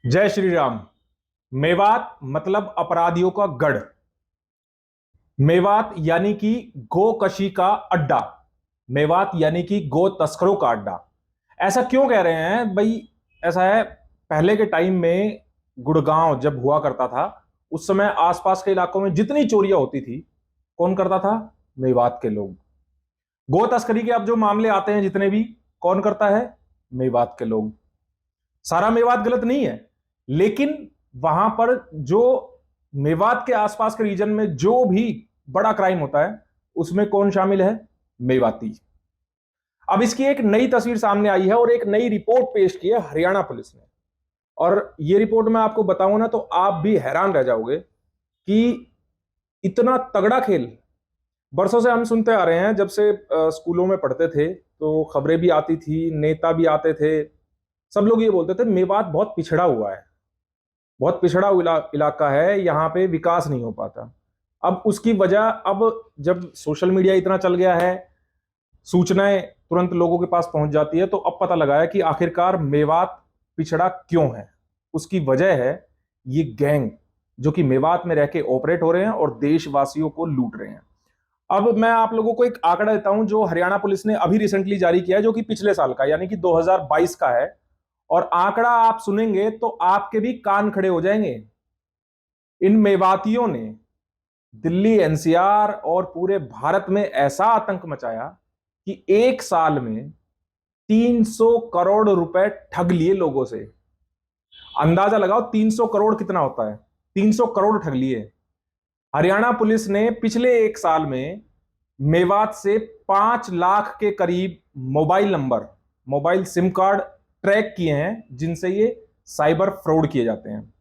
जय श्री राम। मेवात मतलब अपराधियों का गढ़। मेवात यानी कि गोकशी का अड्डा। मेवात यानी कि गो तस्करों का अड्डा। ऐसा क्यों कह रहे हैं भाई? ऐसा है, पहले के टाइम में गुड़गांव जब हुआ करता था, उस समय आसपास के इलाकों में जितनी चोरियां होती थी, कौन करता था? मेवात के लोग। गो तस्करी के अब जो मामले आते हैं जितने भी, कौन करता है? मेवात के लोग। सारा मेवात गलत नहीं है, लेकिन वहां पर जो मेवात के आसपास के रीजन में जो भी बड़ा क्राइम होता है, उसमें कौन शामिल है? मेवाती। अब इसकी एक नई तस्वीर सामने आई है और एक नई रिपोर्ट पेश की है हरियाणा पुलिस ने। और ये रिपोर्ट मैं आपको बताऊं ना तो आप भी हैरान रह जाओगे कि इतना तगड़ा खेल। बरसों से हम सुनते आ रहे हैं, जब से स्कूलों में पढ़ते थे तो खबरें भी आती थी, नेता भी आते थे, सब लोग ये बोलते थे मेवात बहुत पिछड़ा हुआ है, बहुत पिछड़ा हुआ इलाका है, यहाँ पे विकास नहीं हो पाता। अब उसकी वजह, अब जब सोशल मीडिया इतना चल गया है, सूचनाएं तुरंत लोगों के पास पहुंच जाती है, तो अब पता लगा है कि आखिरकार मेवात पिछड़ा क्यों है। उसकी वजह है ये गैंग जो कि मेवात में रह के ऑपरेट हो रहे हैं और देशवासियों को लूट रहे हैं। अब मैं आप लोगों को एक आंकड़ा देता हूं जो हरियाणा पुलिस ने अभी रिसेंटली जारी किया है, जो कि पिछले साल का यानी कि 2022 का है। और आंकड़ा आप सुनेंगे तो आपके भी कान खड़े हो जाएंगे। इन मेवातियों ने दिल्ली, एनसीआर और पूरे भारत में ऐसा आतंक मचाया कि एक साल में 300 करोड़ रुपए ठग लिए लोगों से। अंदाजा लगाओ 300 करोड़ कितना होता है। 300 करोड़ ठग लिए। हरियाणा पुलिस ने पिछले एक साल में मेवात से 5 लाख के करीब mobile number, mobile SIM card track किए हैं, जिनसे ये साइबर फ्रॉड किए जाते हैं,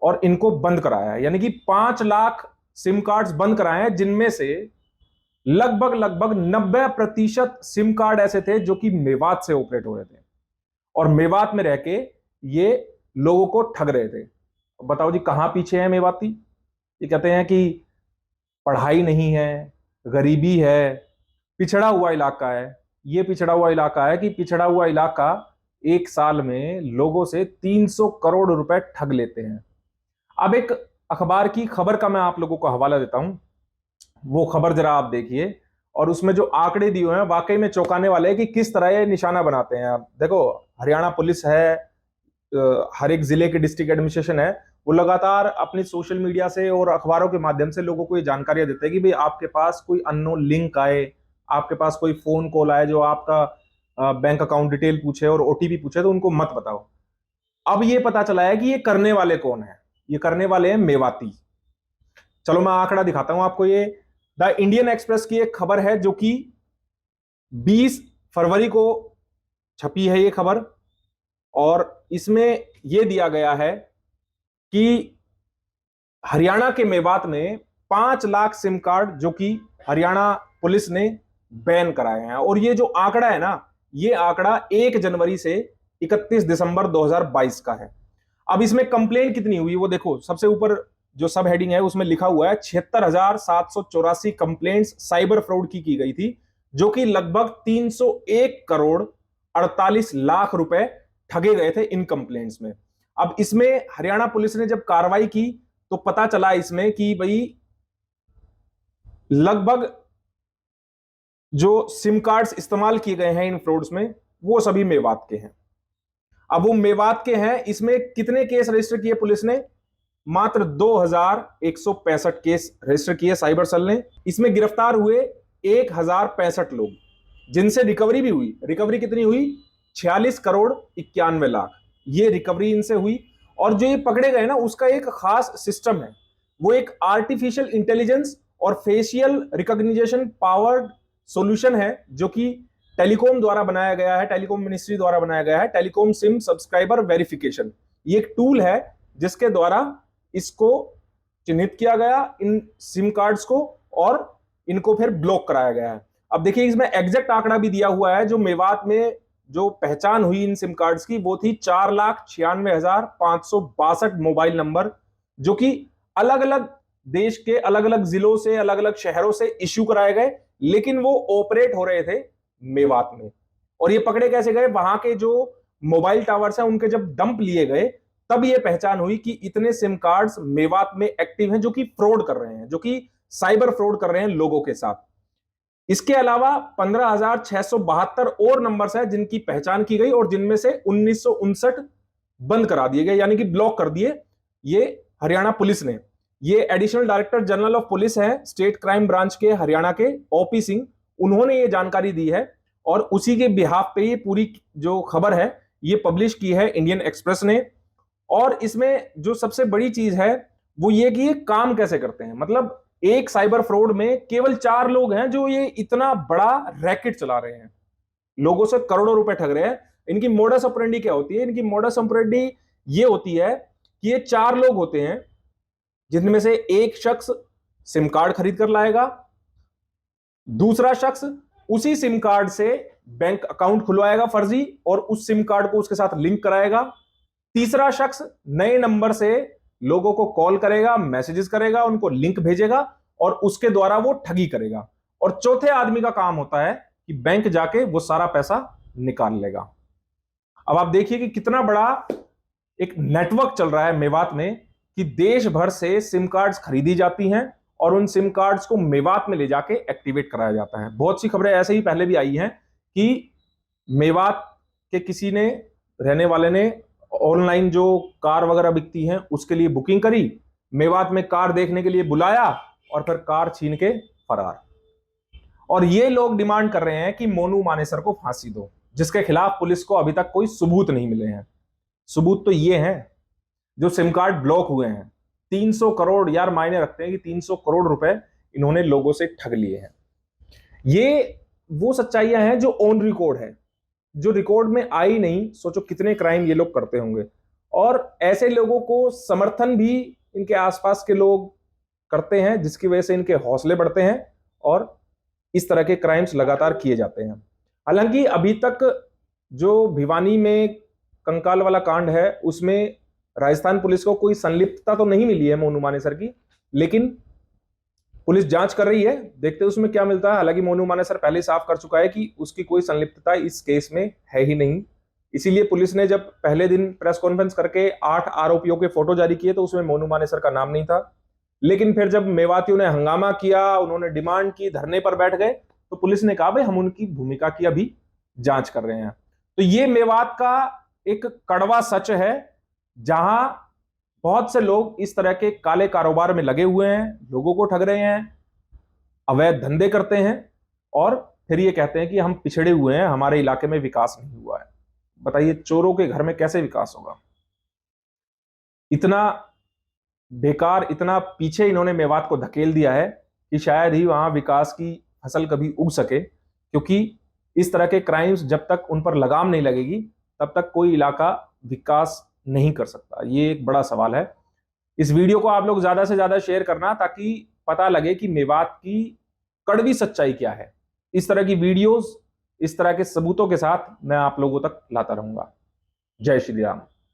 और इनको बंद कराया है। यानी कि 5 लाख सिम कार्ड्स बंद कराए हैं, जिनमें से लगभग लगभग 90% सिम कार्ड ऐसे थे जो कि मेवात से ऑपरेट हो रहे थे और मेवात में रह के ये लोगों को ठग रहे थे। बताओ जी, कहां पीछे है मेवाती? ये कहते हैं कि पढ़ाई नहीं है, गरीबी है, पिछड़ा हुआ इलाका है। ये पिछड़ा हुआ इलाका है कि पिछड़ा हुआ इलाका एक साल में लोगों से 300 करोड़ रुपए ठग लेते हैं। अब एक अखबार की खबर का मैं आप लोगों को हवाला देता हूं, वो खबर जरा आप देखिए। और उसमें जो आंकड़े दिए हुए हैं वाकई में चौंकाने वाले हैं कि किस तरह ये निशाना बनाते हैं। आप देखो, हरियाणा पुलिस है, हर एक जिले के डिस्ट्रिक्ट एडमिनिस्ट्रेशन है, वो लगातार अपनी सोशल मीडिया से और अखबारों के माध्यम से लोगों को ये जानकारियां देते हैं कि भाई आपके पास कोई अननोन लिंक आए, आपके पास कोई फोन कॉल आए जो आपका बैंक अकाउंट डिटेल पूछे और ओटीपी पूछे, तो उनको मत बताओ। अब ये पता चला है कि ये करने वाले कौन है। ये करने वाले हैं मेवाती। चलो मैं आंकड़ा दिखाता हूं आपको। ये द इंडियन एक्सप्रेस की एक खबर है जो कि 20 फरवरी को छपी है ये खबर। और इसमें यह दिया गया है कि हरियाणा के मेवात में 5 लाख सिम कार्ड जो कि हरियाणा पुलिस ने बैन कराए हैं। और ये जो आंकड़ा है ना, ये आंकड़ा 1 जनवरी से 31 दिसंबर 2022 का है। अब इसमें कंप्लेंट कितनी हुई वो देखो। सबसे ऊपर जो सब हेडिंग है उसमें लिखा हुआ है 76,784 कंप्लेंट्स साइबर फ्रॉड की गई थी, जो कि लगभग 301 करोड़ 48 लाख रुपए ठगे गए थे इन कंप्लेंट्स में। अब इसमें हरियाणा पुलिस ने जब कार्रवाई की तो पता चला इसमें कि भाई लगभग जो सिम कार्ड्स इस्तेमाल किए गए हैं इन फ्रॉड्स में, वो सभी मेवात के हैं। अब वो मेवात के हैं, इसमें कितने केस रजिस्टर किए पुलिस ने? मात्र 2165 केस रजिस्टर किए साइबर सेल ने। इसमें गिरफ्तार हुए 1065 लोग, जिनसे रिकवरी भी हुई। रिकवरी कितनी हुई? 46 करोड़ 91 लाख ये रिकवरी इनसे हुई। और जो ये पकड़े गए ना, उसका एक खास सिस्टम है। वो एक आर्टिफिशियल इंटेलिजेंस और फेशियल रिकॉग्निशन पावर्ड सॉल्यूशन है, जो कि टेलीकॉम द्वारा बनाया गया है, टेलीकॉम मिनिस्ट्री द्वारा बनाया गया है। टेलीकॉम सिम सब्सक्राइबर वेरिफिकेशन, ये एक टूल है जिसके द्वारा इसको चिन्हित किया गया, इन सिम कार्ड्स को, और इनको फिर ब्लॉक कराया गया है। अब देखिए, इसमें एग्जैक्ट आंकड़ा भी दिया हुआ है। जो मेवात में जो पहचान हुई इन सिम कार्ड्स की, वो थी 4,96,562 मोबाइल नंबर, जो कि अलग अलग देश के अलग अलग जिलों से, अलग अलग शहरों से इश्यू कराए गए, लेकिन वो ऑपरेट हो रहे थे मेवात में। और ये पकड़े कैसे गए? वहां के जो मोबाइल टावर्स हैं उनके जब डंप लिए गए, तब यह पहचान हुई कि इतने सिम कार्ड्स मेवात में एक्टिव हैं जो कि फ्रॉड कर रहे हैं, जो कि साइबर फ्रॉड कर रहे हैं लोगों के साथ। इसके अलावा 15,672 और नंबर्स हैं जिनकी पहचान की गई और जिनमें से 1959 बंद करा दिए गए, यानी कि ब्लॉक कर दिए ये हरियाणा पुलिस ने। ये additional director general of police है स्टेट क्राइम ब्रांच के हरियाणा के, ओपी सिंह, उन्होंने ये जानकारी दी है और उसी के बिहाफ पे ये पूरी जो खबर है ये पब्लिश की है इंडियन एक्सप्रेस ने। और इसमें जो सबसे बड़ी चीज है वो ये कि ये काम कैसे करते हैं। मतलब एक साइबर फ्रॉड में केवल 4 लोग हैं जो ये इतना बड़ा रैकेट चला रहे हैं, लोगों से करोड़ों रुपए ठग रहे हैं। इनकी मोडस ऑपरेंडी क्या होती है? इनकी मोडस ऑपरेंडी ये होती है कि ये 4 लोग होते हैं जिनमें से एक शख्स सिम कार्ड खरीद कर लाएगा, दूसरा शख्स उसी सिम कार्ड से बैंक अकाउंट खुलवाएगा फर्जी और उस सिम कार्ड को उसके साथ लिंक कराएगा, तीसरा शख्स नए नंबर से लोगों को कॉल करेगा, मैसेजेस करेगा, उनको लिंक भेजेगा और उसके द्वारा वो ठगी करेगा, और चौथे आदमी का काम होता है कि बैंक जाके वो सारा पैसा निकाल लेगा। अब आप देखिए कि कितना बड़ा एक नेटवर्क चल रहा है मेवात में कि देश भर से सिम कार्ड्स खरीदी जाती हैं और उन सिम कार्ड्स को मेवात में ले जाके एक्टिवेट कराया जाता है। बहुत सी खबरें ऐसे ही पहले भी आई हैं कि मेवात के किसी ने, रहने वाले ने, ऑनलाइन जो कार वगैरह बिकती हैं उसके लिए बुकिंग करी, मेवात में कार देखने के लिए बुलाया और फिर कार छीन के फरार। और ये लोग डिमांड कर रहे हैं कि मोनू मानेसर को फांसी दो, जिसके खिलाफ पुलिस को अभी तक कोई सबूत नहीं मिले हैं। सबूत तो ये हैं जो सिम कार्ड ब्लॉक हुए हैं। 300 करोड़, यार मायने रखते हैं कि 300 करोड़ रुपए इन्होंने लोगों से ठग लिए हैं। ये वो सच्चाइयां हैं जो ऑन रिकॉर्ड है, जो रिकॉर्ड में आई नहीं। सोचो कितने क्राइम ये लोग करते होंगे, और ऐसे लोगों को समर्थन भी इनके आसपास के लोग करते हैं, जिसकी वजह से इनके हौसले बढ़ते हैं और इस तरह के क्राइम्स लगातार किए जाते हैं। हालांकि अभी तक जो भिवानी में कंकाल वाला कांड है उसमें राजस्थान पुलिस को कोई संलिप्तता तो नहीं मिली है मोनू मानेसर की, लेकिन पुलिस जांच कर रही है, देखते हैं उसमें क्या मिलता है। हालांकि मोनू मानेसर पहले ही साफ कर चुका है कि उसकी कोई संलिप्तता इस केस में है ही नहीं। इसीलिए पुलिस ने जब पहले दिन प्रेस कॉन्फ्रेंस करके 8 आरोपियों के फोटो जारी किए तो उसमें मोनू मानेसर का नाम नहीं था। लेकिन फिर जब मेवातियों ने हंगामा किया, उन्होंने डिमांड की, धरने पर बैठ गए, तो पुलिस ने कहा भाई हम उनकी भूमिका की अभी जांच कर रहे हैं। तो ये मेवात का एक कड़वा सच है जहां बहुत से लोग इस तरह के काले कारोबार में लगे हुए हैं, लोगों को ठग रहे हैं, अवैध धंधे करते हैं और फिर ये कहते हैं कि हम पिछड़े हुए हैं, हमारे इलाके में विकास नहीं हुआ है। बताइए चोरों के घर में कैसे विकास होगा? इतना बेकार, इतना पीछे इन्होंने मेवात को धकेल दिया है कि शायद ही वहां विकास की फसल कभी उग सके, क्योंकि इस तरह के क्राइम्स जब तक उन पर लगाम नहीं लगेगी तब तक कोई इलाका विकास नहीं कर सकता। ये एक बड़ा सवाल है। इस वीडियो को आप लोग ज्यादा से ज्यादा शेयर करना ताकि पता लगे कि मेवात की कड़वी सच्चाई क्या है। इस तरह की वीडियोस, इस तरह के सबूतों के साथ मैं आप लोगों तक लाता रहूंगा। जय श्री राम।